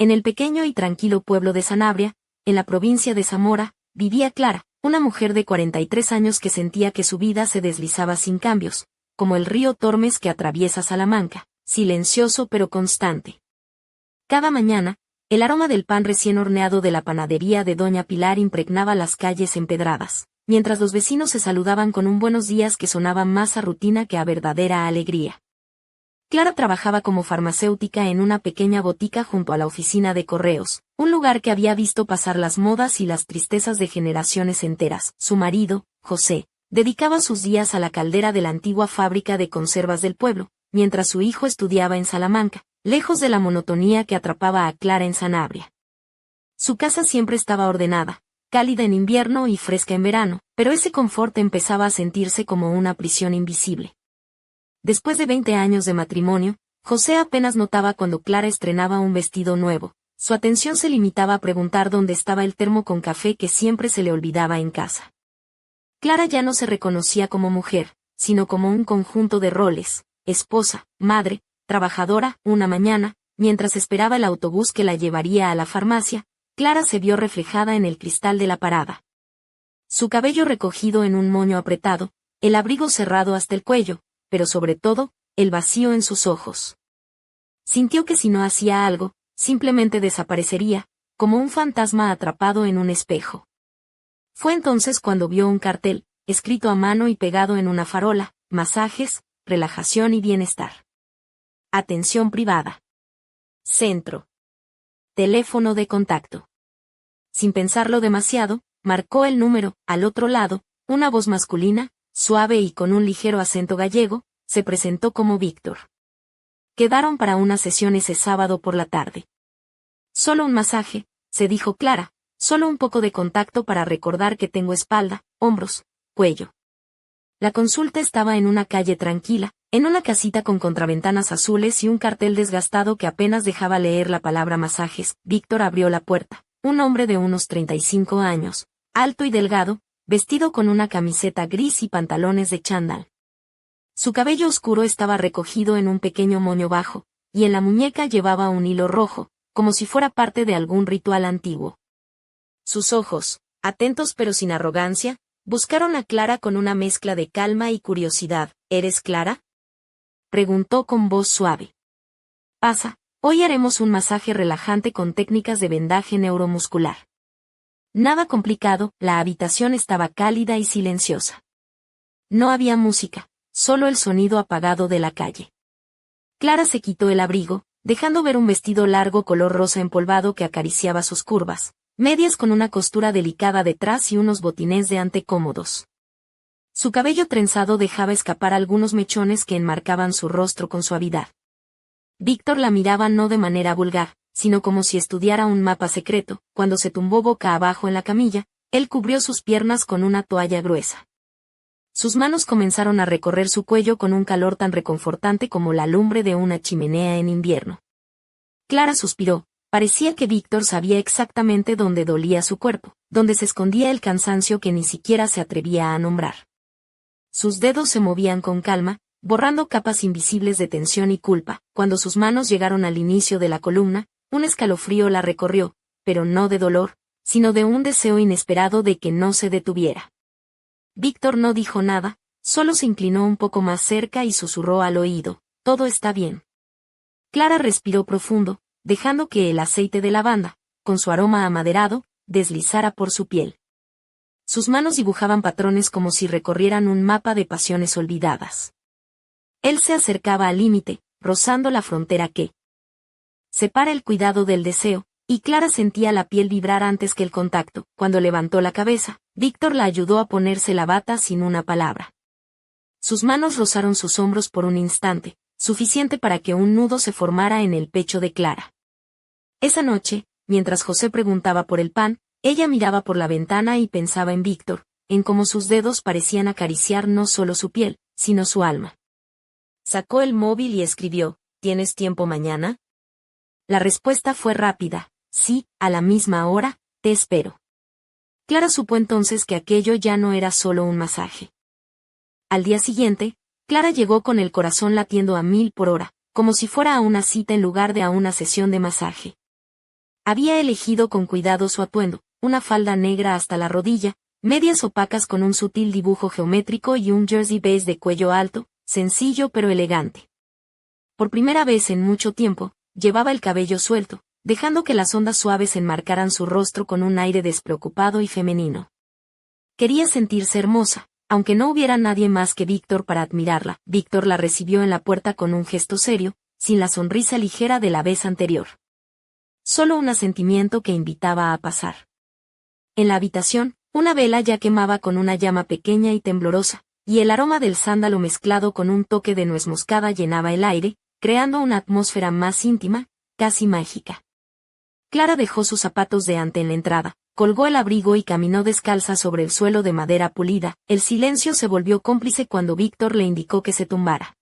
En el pequeño y tranquilo pueblo de Sanabria, en la provincia de Zamora, vivía Clara, una mujer de 43 años que sentía que su vida se deslizaba sin cambios, como el río Tormes que atraviesa Salamanca, silencioso pero constante. Cada mañana, el aroma del pan recién horneado de la panadería de Doña Pilar impregnaba las calles empedradas, mientras los vecinos se saludaban con un buenos días que sonaba más a rutina que a verdadera alegría. Clara trabajaba como farmacéutica en una pequeña botica junto a la oficina de correos, un lugar que había visto pasar las modas y las tristezas de generaciones enteras. Su marido, José, dedicaba sus días a la caldera de la antigua fábrica de conservas del pueblo, mientras su hijo estudiaba en Salamanca, lejos de la monotonía que atrapaba a Clara en Sanabria. Su casa siempre estaba ordenada, cálida en invierno y fresca en verano, pero ese confort empezaba a sentirse como una prisión invisible. Después de 20 años de matrimonio, José apenas notaba cuando Clara estrenaba un vestido nuevo. Su atención se limitaba a preguntar dónde estaba el termo con café que siempre se le olvidaba en casa. Clara ya no se reconocía como mujer, sino como un conjunto de roles: esposa, madre, trabajadora. Una mañana, mientras esperaba el autobús que la llevaría a la farmacia, Clara se vio reflejada en el cristal de la parada. Su cabello recogido en un moño apretado, el abrigo cerrado hasta el cuello, pero sobre todo, el vacío en sus ojos. Sintió que si no hacía algo, simplemente desaparecería, como un fantasma atrapado en un espejo. Fue entonces cuando vio un cartel, escrito a mano y pegado en una farola: masajes, relajación y bienestar. Atención privada. Centro. Teléfono de contacto. Sin pensarlo demasiado, marcó el número. Al otro lado, una voz masculina, suave y con un ligero acento gallego, se presentó como Víctor. Quedaron para una sesión ese sábado por la tarde. Solo un masaje, se dijo Clara, solo un poco de contacto para recordar que tengo espalda, hombros, cuello. La consulta estaba en una calle tranquila, en una casita con contraventanas azules y un cartel desgastado que apenas dejaba leer la palabra masajes. Víctor abrió la puerta, un hombre de unos 35 años, alto y delgado, vestido con una camiseta gris y pantalones de chándal. Su cabello oscuro estaba recogido en un pequeño moño bajo, y en la muñeca llevaba un hilo rojo, como si fuera parte de algún ritual antiguo. Sus ojos, atentos pero sin arrogancia, buscaron a Clara con una mezcla de calma y curiosidad. ¿Eres Clara?, preguntó con voz suave. Pasa, hoy haremos un masaje relajante con técnicas de vendaje neuromuscular. Nada complicado, la habitación estaba cálida y silenciosa. No había música, solo el sonido apagado de la calle. Clara se quitó el abrigo, dejando ver un vestido largo color rosa empolvado que acariciaba sus curvas, medias con una costura delicada detrás y unos botines de ante cómodos. Su cabello trenzado dejaba escapar algunos mechones que enmarcaban su rostro con suavidad. Víctor la miraba no de manera vulgar, sino como si estudiara un mapa secreto. Cuando se tumbó boca abajo en la camilla, él cubrió sus piernas con una toalla gruesa. Sus manos comenzaron a recorrer su cuello con un calor tan reconfortante como la lumbre de una chimenea en invierno. Clara suspiró. Parecía que Víctor sabía exactamente dónde dolía su cuerpo, dónde se escondía el cansancio que ni siquiera se atrevía a nombrar. Sus dedos se movían con calma, borrando capas invisibles de tensión y culpa. Cuando sus manos llegaron al inicio de la columna, un escalofrío la recorrió, pero no de dolor, sino de un deseo inesperado de que no se detuviera. Víctor no dijo nada, solo se inclinó un poco más cerca y susurró al oído: todo está bien. Clara respiró profundo, dejando que el aceite de lavanda, con su aroma amaderado, deslizara por su piel. Sus manos dibujaban patrones como si recorrieran un mapa de pasiones olvidadas. Él se acercaba al límite, rozando la frontera que separa el cuidado del deseo, y Clara sentía la piel vibrar antes que el contacto. Cuando levantó la cabeza, Víctor la ayudó a ponerse la bata sin una palabra. Sus manos rozaron sus hombros por un instante, suficiente para que un nudo se formara en el pecho de Clara. Esa noche, mientras José preguntaba por el pan, ella miraba por la ventana y pensaba en Víctor, en cómo sus dedos parecían acariciar no solo su piel, sino su alma. Sacó el móvil y escribió: ¿tienes tiempo mañana? La respuesta fue rápida: sí, a la misma hora, te espero. Clara supo entonces que aquello ya no era solo un masaje. Al día siguiente, Clara llegó con el corazón latiendo a 1000 por hora, como si fuera a una cita en lugar de a una sesión de masaje. Había elegido con cuidado su atuendo, una falda negra hasta la rodilla, medias opacas con un sutil dibujo geométrico y un jersey beige de cuello alto, sencillo pero elegante. Por primera vez en mucho tiempo, llevaba el cabello suelto, dejando que las ondas suaves enmarcaran su rostro con un aire despreocupado y femenino. Quería sentirse hermosa, aunque no hubiera nadie más que Víctor para admirarla. Víctor la recibió en la puerta con un gesto serio, sin la sonrisa ligera de la vez anterior. Solo un asentimiento que invitaba a pasar. En la habitación, una vela ya quemaba con una llama pequeña y temblorosa, y el aroma del sándalo mezclado con un toque de nuez moscada llenaba el aire, creando una atmósfera más íntima, casi mágica. Clara dejó sus zapatos de ante en la entrada, colgó el abrigo y caminó descalza sobre el suelo de madera pulida. El silencio se volvió cómplice cuando Víctor le indicó que se tumbara.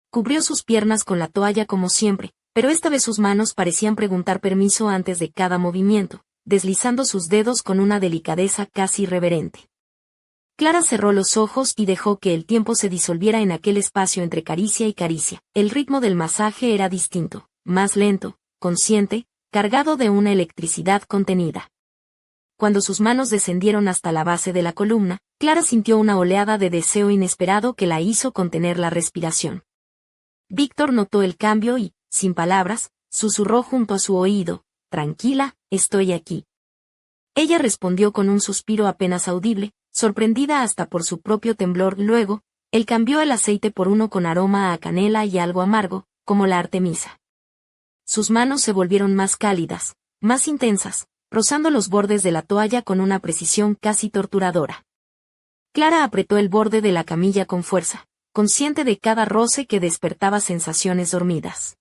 Cubrió sus piernas con la toalla como siempre, pero esta vez sus manos parecían preguntar permiso antes de cada movimiento, deslizando sus dedos con una delicadeza casi irreverente. Clara cerró los ojos y dejó que el tiempo se disolviera en aquel espacio entre caricia y caricia. El ritmo del masaje era distinto, más lento, consciente, cargado de una electricidad contenida. Cuando sus manos descendieron hasta la base de la columna, Clara sintió una oleada de deseo inesperado que la hizo contener la respiración. Víctor notó el cambio y, sin palabras, susurró junto a su oído: «Tranquila, estoy aquí». Ella respondió con un suspiro apenas audible, sorprendida hasta por su propio temblor. Luego, él cambió el aceite por uno con aroma a canela y algo amargo, como la artemisa. Sus manos se volvieron más cálidas, más intensas, rozando los bordes de la toalla con una precisión casi torturadora. Clara apretó el borde de la camilla con fuerza, consciente de cada roce que despertaba sensaciones dormidas.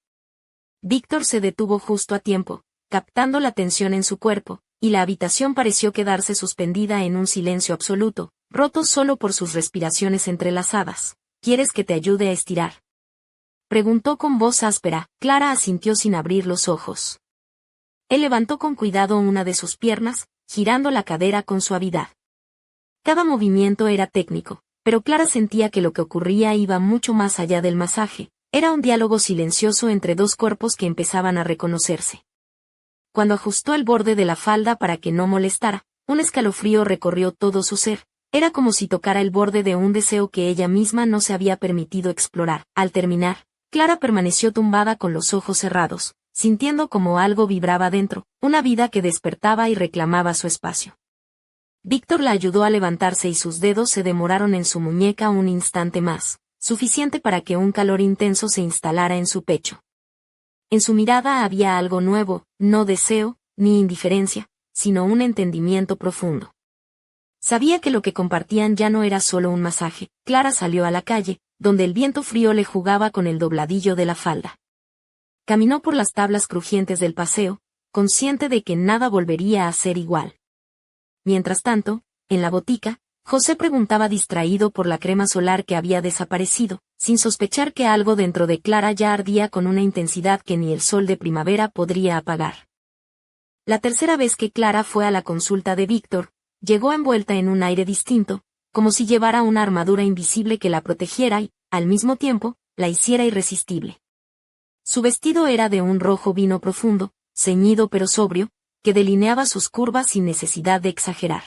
Víctor se detuvo justo a tiempo, captando la tensión en su cuerpo, y la habitación pareció quedarse suspendida en un silencio absoluto, roto solo por sus respiraciones entrelazadas. «¿Quieres que te ayude a estirar?», preguntó con voz áspera. Clara asintió sin abrir los ojos. Él levantó con cuidado una de sus piernas, girando la cadera con suavidad. Cada movimiento era técnico, pero Clara sentía que lo que ocurría iba mucho más allá del masaje. Era un diálogo silencioso entre dos cuerpos que empezaban a reconocerse. Cuando ajustó el borde de la falda para que no molestara, un escalofrío recorrió todo su ser. Era como si tocara el borde de un deseo que ella misma no se había permitido explorar. Al terminar, Clara permaneció tumbada con los ojos cerrados, sintiendo como algo vibraba dentro, una vida que despertaba y reclamaba su espacio. Víctor la ayudó a levantarse y sus dedos se demoraron en su muñeca un instante más, suficiente para que un calor intenso se instalara en su pecho. En su mirada había algo nuevo, no deseo, ni indiferencia, sino un entendimiento profundo. Sabía que lo que compartían ya no era solo un masaje. Clara salió a la calle, donde el viento frío le jugaba con el dobladillo de la falda. Caminó por las tablas crujientes del paseo, consciente de que nada volvería a ser igual. Mientras tanto, en la botica, José preguntaba distraído por la crema solar que había desaparecido, sin sospechar que algo dentro de Clara ya ardía con una intensidad que ni el sol de primavera podría apagar. La tercera vez que Clara fue a la consulta de Víctor, llegó envuelta en un aire distinto, como si llevara una armadura invisible que la protegiera y, al mismo tiempo, la hiciera irresistible. Su vestido era de un rojo vino profundo, ceñido pero sobrio, que delineaba sus curvas sin necesidad de exagerar.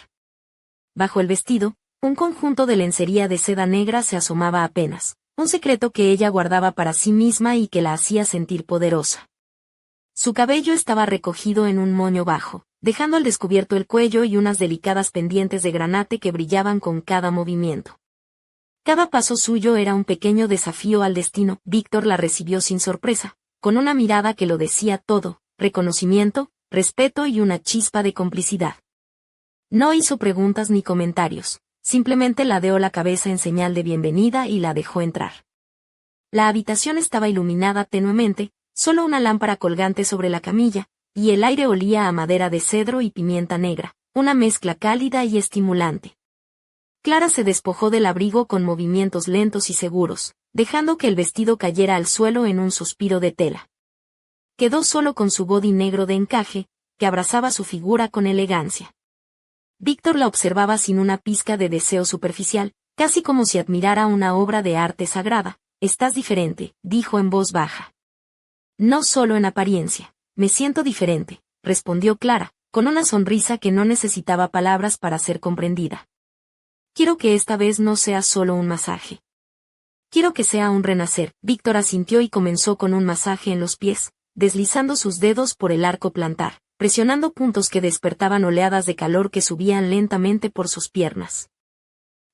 Bajo el vestido, un conjunto de lencería de seda negra se asomaba apenas, un secreto que ella guardaba para sí misma y que la hacía sentir poderosa. Su cabello estaba recogido en un moño bajo, dejando al descubierto el cuello y unas delicadas pendientes de granate que brillaban con cada movimiento. Cada paso suyo era un pequeño desafío al destino. Víctor la recibió sin sorpresa, con una mirada que lo decía todo, reconocimiento, respeto y una chispa de complicidad. No hizo preguntas ni comentarios, simplemente ladeó la cabeza en señal de bienvenida y la dejó entrar. La habitación estaba iluminada tenuemente, solo una lámpara colgante sobre la camilla, y el aire olía a madera de cedro y pimienta negra, una mezcla cálida y estimulante. Clara se despojó del abrigo con movimientos lentos y seguros, dejando que el vestido cayera al suelo en un suspiro de tela. Quedó solo con su body negro de encaje, que abrazaba su figura con elegancia. Víctor la observaba sin una pizca de deseo superficial, casi como si admirara una obra de arte sagrada. «Estás diferente», dijo en voz baja. «No solo en apariencia. Me siento diferente», respondió Clara, con una sonrisa que no necesitaba palabras para ser comprendida. Quiero que esta vez no sea solo un masaje. Quiero que sea un renacer. Víctor asintió y comenzó con un masaje en los pies, deslizando sus dedos por el arco plantar, presionando puntos que despertaban oleadas de calor que subían lentamente por sus piernas.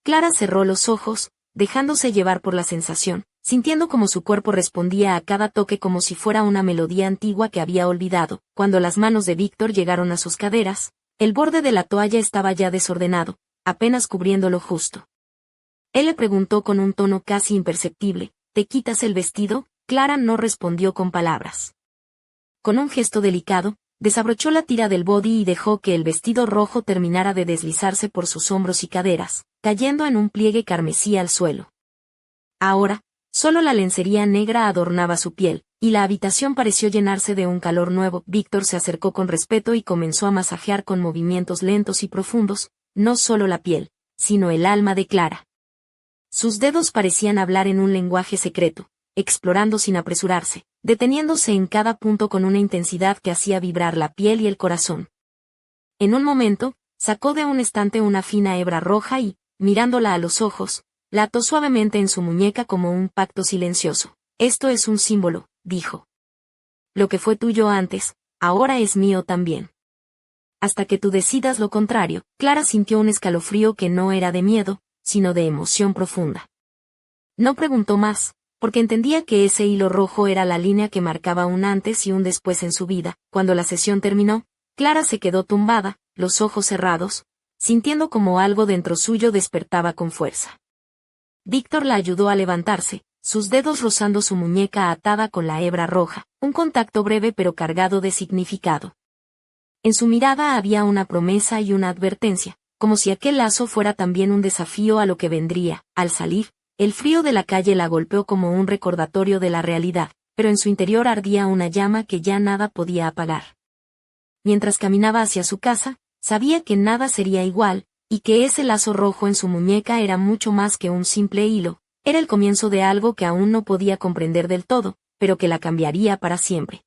Clara cerró los ojos, dejándose llevar por la sensación, sintiendo como su cuerpo respondía a cada toque como si fuera una melodía antigua que había olvidado. Cuando las manos de Víctor llegaron a sus caderas, el borde de la toalla estaba ya desordenado, apenas cubriendo lo justo. Él le preguntó con un tono casi imperceptible, ¿te quitas el vestido? Clara no respondió con palabras. Con un gesto delicado, desabrochó la tira del body y dejó que el vestido rojo terminara de deslizarse por sus hombros y caderas, cayendo en un pliegue carmesí al suelo. Ahora, solo la lencería negra adornaba su piel, y la habitación pareció llenarse de un calor nuevo. Víctor se acercó con respeto y comenzó a masajear con movimientos lentos y profundos, no solo la piel, sino el alma de Clara. Sus dedos parecían hablar en un lenguaje secreto, explorando sin apresurarse, deteniéndose en cada punto con una intensidad que hacía vibrar la piel y el corazón. En un momento, sacó de un estante una fina hebra roja y, mirándola a los ojos, la ató suavemente en su muñeca como un pacto silencioso. Esto es un símbolo, dijo. Lo que fue tuyo antes, ahora es mío también. Hasta que tú decidas lo contrario. Clara sintió un escalofrío que no era de miedo, sino de emoción profunda. No preguntó más, porque entendía que ese hilo rojo era la línea que marcaba un antes y un después en su vida. Cuando la sesión terminó, Clara se quedó tumbada, los ojos cerrados, sintiendo como algo dentro suyo despertaba con fuerza. Víctor la ayudó a levantarse, sus dedos rozando su muñeca atada con la hebra roja, un contacto breve pero cargado de significado. En su mirada había una promesa y una advertencia, como si aquel lazo fuera también un desafío a lo que vendría. Al salir, el frío de la calle la golpeó como un recordatorio de la realidad, pero en su interior ardía una llama que ya nada podía apagar. Mientras caminaba hacia su casa, sabía que nada sería igual, y que ese lazo rojo en su muñeca era mucho más que un simple hilo, era el comienzo de algo que aún no podía comprender del todo, pero que la cambiaría para siempre.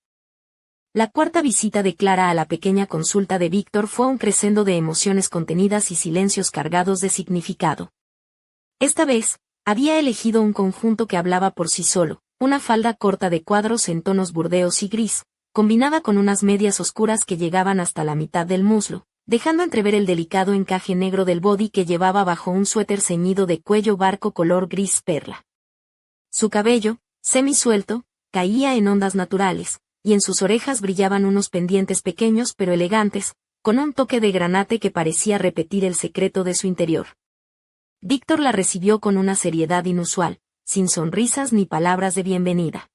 La cuarta visita de Clara a la pequeña consulta de Víctor fue un crescendo de emociones contenidas y silencios cargados de significado. Esta vez, había elegido un conjunto que hablaba por sí solo, una falda corta de cuadros en tonos burdeos y gris, combinada con unas medias oscuras que llegaban hasta la mitad del muslo, dejando entrever el delicado encaje negro del body que llevaba bajo un suéter ceñido de cuello barco color gris perla. Su cabello, semisuelto, caía en ondas naturales, y en sus orejas brillaban unos pendientes pequeños pero elegantes, con un toque de granate que parecía repetir el secreto de su interior. Víctor la recibió con una seriedad inusual, sin sonrisas ni palabras de bienvenida.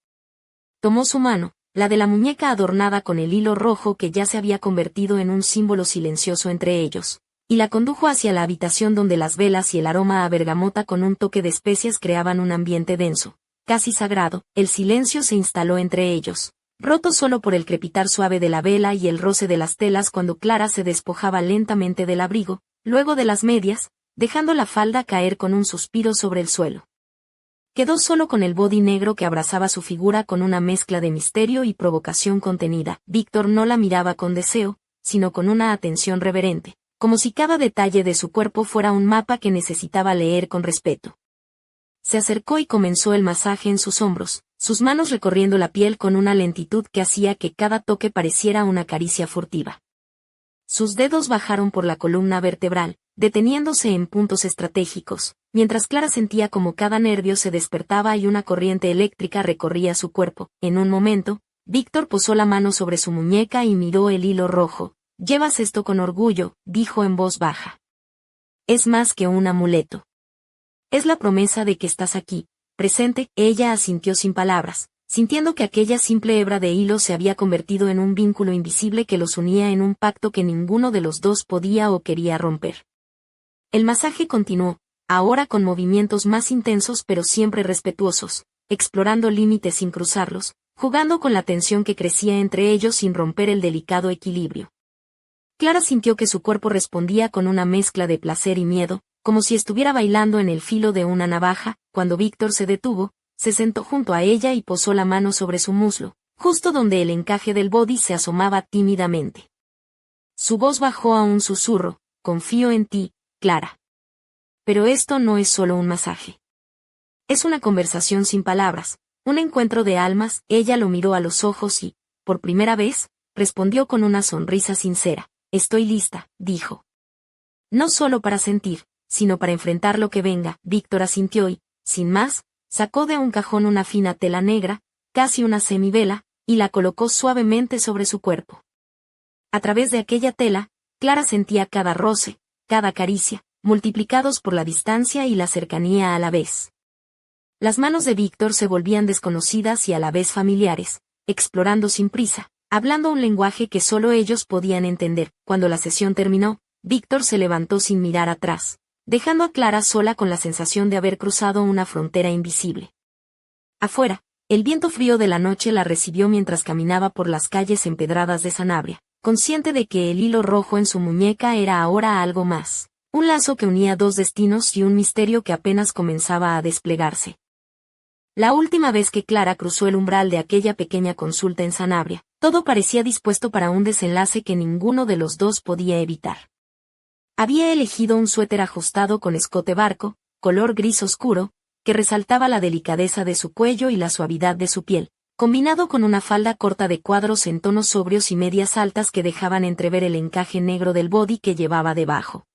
Tomó su mano, la de la muñeca adornada con el hilo rojo que ya se había convertido en un símbolo silencioso entre ellos, y la condujo hacia la habitación donde las velas y el aroma a bergamota con un toque de especias creaban un ambiente denso, casi sagrado. El silencio se instaló entre ellos, roto solo por el crepitar suave de la vela y el roce de las telas cuando Clara se despojaba lentamente del abrigo, luego de las medias, dejando la falda caer con un suspiro sobre el suelo. Quedó solo con el body negro que abrazaba su figura con una mezcla de misterio y provocación contenida. Víctor no la miraba con deseo, sino con una atención reverente, como si cada detalle de su cuerpo fuera un mapa que necesitaba leer con respeto. Se acercó y comenzó el masaje en sus hombros, sus manos recorriendo la piel con una lentitud que hacía que cada toque pareciera una caricia furtiva. Sus dedos bajaron por la columna vertebral, deteniéndose en puntos estratégicos, mientras Clara sentía como cada nervio se despertaba y una corriente eléctrica recorría su cuerpo. En un momento, Víctor posó la mano sobre su muñeca y miró el hilo rojo. «Llevas esto con orgullo», dijo en voz baja. «Es más que un amuleto. Es la promesa de que estás aquí, presente». Ella asintió sin palabras, sintiendo que aquella simple hebra de hilo se había convertido en un vínculo invisible que los unía en un pacto que ninguno de los dos podía o quería romper. El masaje continuó, ahora con movimientos más intensos pero siempre respetuosos, explorando límites sin cruzarlos, jugando con la tensión que crecía entre ellos sin romper el delicado equilibrio. Clara sintió que su cuerpo respondía con una mezcla de placer y miedo, como si estuviera bailando en el filo de una navaja. Cuando Víctor se detuvo, se sentó junto a ella y posó la mano sobre su muslo, justo donde el encaje del body se asomaba tímidamente. Su voz bajó a un susurro: confío en ti, Clara. Pero esto no es solo un masaje. Es una conversación sin palabras, un encuentro de almas. Ella lo miró a los ojos y, por primera vez, respondió con una sonrisa sincera. Estoy lista, dijo. No solo para sentir, sino para enfrentar lo que venga. Víctor asintió y, sin más, sacó de un cajón una fina tela negra, casi una semivela, y la colocó suavemente sobre su cuerpo. A través de aquella tela, Clara sentía cada roce, cada caricia, multiplicados por la distancia y la cercanía a la vez. Las manos de Víctor se volvían desconocidas y a la vez familiares, explorando sin prisa, hablando un lenguaje que solo ellos podían entender. Cuando la sesión terminó, Víctor se levantó sin mirar atrás, dejando a Clara sola con la sensación de haber cruzado una frontera invisible. Afuera, el viento frío de la noche la recibió mientras caminaba por las calles empedradas de Sanabria, consciente de que el hilo rojo en su muñeca era ahora algo más, un lazo que unía dos destinos y un misterio que apenas comenzaba a desplegarse. La última vez que Clara cruzó el umbral de aquella pequeña consulta en Sanabria, todo parecía dispuesto para un desenlace que ninguno de los dos podía evitar. Había elegido un suéter ajustado con escote barco, color gris oscuro, que resaltaba la delicadeza de su cuello y la suavidad de su piel, combinado con una falda corta de cuadros en tonos sobrios y medias altas que dejaban entrever el encaje negro del body que llevaba debajo.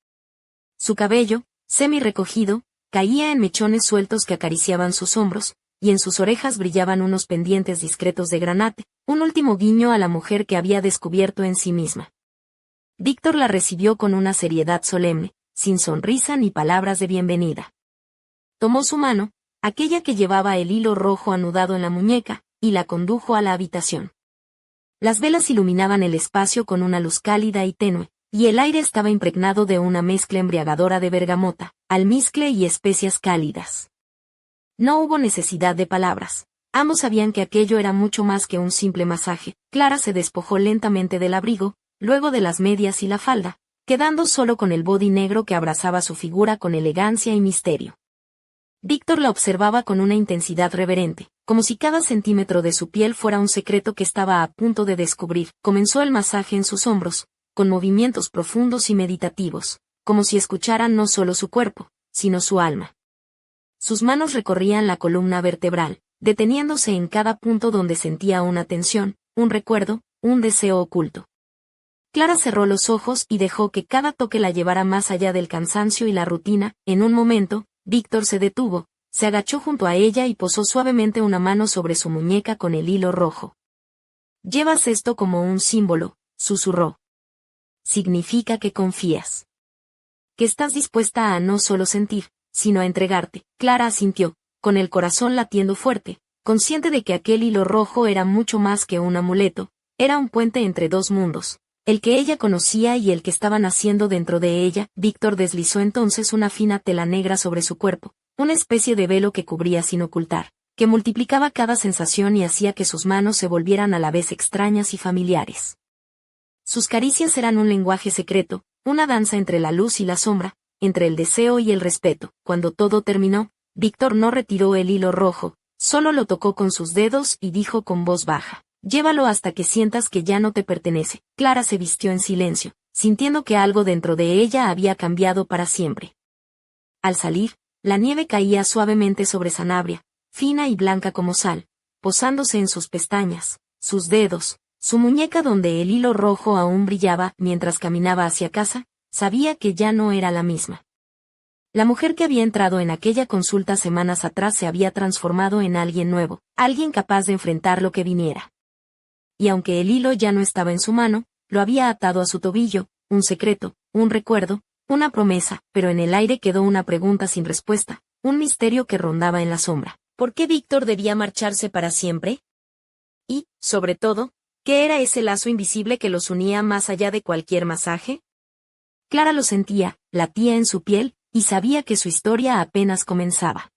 Su cabello, semi recogido, caía en mechones sueltos que acariciaban sus hombros, y en sus orejas brillaban unos pendientes discretos de granate, un último guiño a la mujer que había descubierto en sí misma. Víctor la recibió con una seriedad solemne, sin sonrisa ni palabras de bienvenida. Tomó su mano, aquella que llevaba el hilo rojo anudado en la muñeca, y la condujo a la habitación. Las velas iluminaban el espacio con una luz cálida y tenue, y el aire estaba impregnado de una mezcla embriagadora de bergamota, almizcle y especias cálidas. No hubo necesidad de palabras. Ambos sabían que aquello era mucho más que un simple masaje. Clara se despojó lentamente del abrigo, luego de las medias y la falda, quedando solo con el body negro que abrazaba su figura con elegancia y misterio. Víctor la observaba con una intensidad reverente, como si cada centímetro de su piel fuera un secreto que estaba a punto de descubrir. Comenzó el masaje en sus hombros, con movimientos profundos y meditativos, como si escucharan no solo su cuerpo, sino su alma. Sus manos recorrían la columna vertebral, deteniéndose en cada punto donde sentía una tensión, un recuerdo, un deseo oculto. Clara cerró los ojos y dejó que cada toque la llevara más allá del cansancio y la rutina. En un momento, Víctor se detuvo, se agachó junto a ella y posó suavemente una mano sobre su muñeca con el hilo rojo. «Llevas esto como un símbolo», susurró. «Significa que confías. Que estás dispuesta a no solo sentir, sino a entregarte». Clara asintió, con el corazón latiendo fuerte, consciente de que aquel hilo rojo era mucho más que un amuleto, era un puente entre dos mundos, el que ella conocía y el que estaba naciendo dentro de ella. Víctor deslizó entonces una fina tela negra sobre su cuerpo, una especie de velo que cubría sin ocultar, que multiplicaba cada sensación y hacía que sus manos se volvieran a la vez extrañas y familiares. Sus caricias eran un lenguaje secreto, una danza entre la luz y la sombra, entre el deseo y el respeto. Cuando todo terminó, Víctor no retiró el hilo rojo, solo lo tocó con sus dedos y dijo con voz baja: «Llévalo hasta que sientas que ya no te pertenece». Clara se vistió en silencio, sintiendo que algo dentro de ella había cambiado para siempre. Al salir, la nieve caía suavemente sobre Sanabria, fina y blanca como sal, posándose en sus pestañas, sus dedos, su muñeca donde el hilo rojo aún brillaba. Mientras caminaba hacia casa, sabía que ya no era la misma. La mujer que había entrado en aquella consulta semanas atrás se había transformado en alguien nuevo, alguien capaz de enfrentar lo que viniera. Y aunque el hilo ya no estaba en su mano, lo había atado a su tobillo, un secreto, un recuerdo, una promesa, pero en el aire quedó una pregunta sin respuesta, un misterio que rondaba en la sombra. ¿Por qué Víctor debía marcharse para siempre? Y, sobre todo, ¿qué era ese lazo invisible que los unía más allá de cualquier masaje? Clara lo sentía, latía en su piel, y sabía que su historia apenas comenzaba.